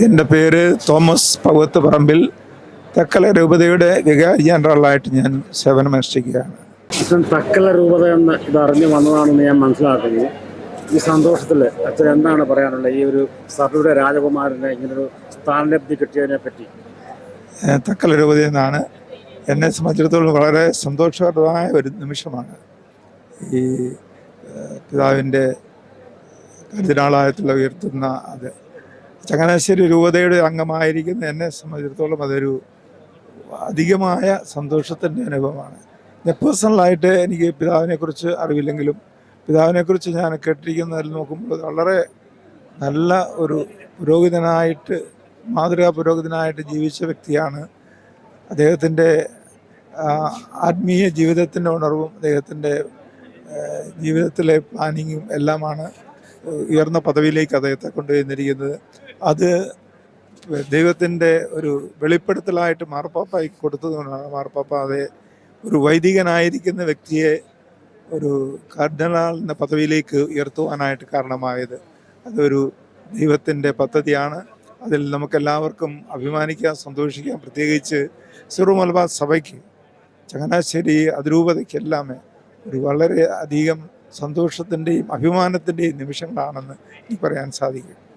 എൻ്റെ പേര് തോമസ് പൗവത്ത് പറമ്പിൽ. തക്കല രൂപതയുടെ വികാരി ജനറലായിട്ട് ഞാൻ സേവനമനുഷ്ഠിക്കുകയാണ്. അച്ഛൻ തക്കല രൂപത എന്ന് ഇതറിഞ്ഞു വന്നതാണെന്ന് ഞാൻ മനസ്സിലാക്കുന്നു. ഈ സന്തോഷത്തിൽ അച്ഛൻ എന്താണ് പറയാനുള്ളത് ഈ ഒരു സഭയുടെ രാജകുമാരന് ഇങ്ങനൊരു സ്ഥാനലബ്ധി കിട്ടിയതിനെ പറ്റി? തക്കല രൂപതയിൽ നിന്നാണ്. എന്നെ സംബന്ധിച്ചിടത്തോളം വളരെ സന്തോഷകരമായ ഒരു നിമിഷമാണ്. ഈ പിതാവിൻ്റെ കരുതിനാളായത്തുള്ള ഉയർത്തുന്ന അത് ചങ്ങനാശ്ശേരി രൂപതയുടെ അംഗമായിരിക്കുന്ന എന്നെ സംബന്ധിച്ചിടത്തോളം അതൊരു അധികമായ സന്തോഷത്തിൻ്റെ അനുഭവമാണ്. പേഴ്സണലായിട്ട് എനിക്ക് പിതാവിനെക്കുറിച്ച് അറിവില്ലെങ്കിലും പിതാവിനെക്കുറിച്ച് ഞാൻ കേട്ടിരിക്കുന്നതിൽ നോക്കുമ്പോൾ വളരെ നല്ല ഒരു പുരോഹിതനായിട്ട്, മാതൃകാ പുരോഹിതനായിട്ട് ജീവിച്ച വ്യക്തിയാണ്. അദ്ദേഹത്തിൻ്റെ ആത്മീയ ജീവിതത്തിൻ്റെ ഉണർവും അദ്ദേഹത്തിൻ്റെ ജീവിതത്തിലെ പ്ലാനിങ്ങും എല്ലാമാണ് ഉയർന്ന പദവിയിലേക്ക് അദ്ദേഹത്തെ കൊണ്ടുവന്നിരിക്കുന്നത്. അത് ദൈവത്തിൻ്റെ ഒരു വെളിപ്പെടുത്തലായിട്ട് മാർപ്പാപ്പയ്ക്ക് കൊടുത്തതുകൊണ്ടാണ് മാർപ്പാപ്പ അതേ ഒരു വൈദികനായിരിക്കുന്ന വ്യക്തിയെ ഒരു കാർഡിനൽ എന്ന പദവിയിലേക്ക് ഉയർത്തുവാനായിട്ട് കാരണമായത്. അതൊരു ദൈവത്തിൻ്റെ പദ്ധതിയാണ്. അതിൽ നമുക്കെല്ലാവർക്കും അഭിമാനിക്കാം, സന്തോഷിക്കാം. പ്രത്യേകിച്ച് സിറോ മലബാർ സഭയ്ക്ക്, ചങ്ങനാശ്ശേരി അതിരൂപതയ്ക്കെല്ലാം ഒരു വളരെ അധികം സന്തോഷത്തിൻ്റെയും അഭിമാനത്തിൻ്റെയും നിമിഷങ്ങളാണെന്ന് എനിക്ക് പറയാൻ സാധിക്കും.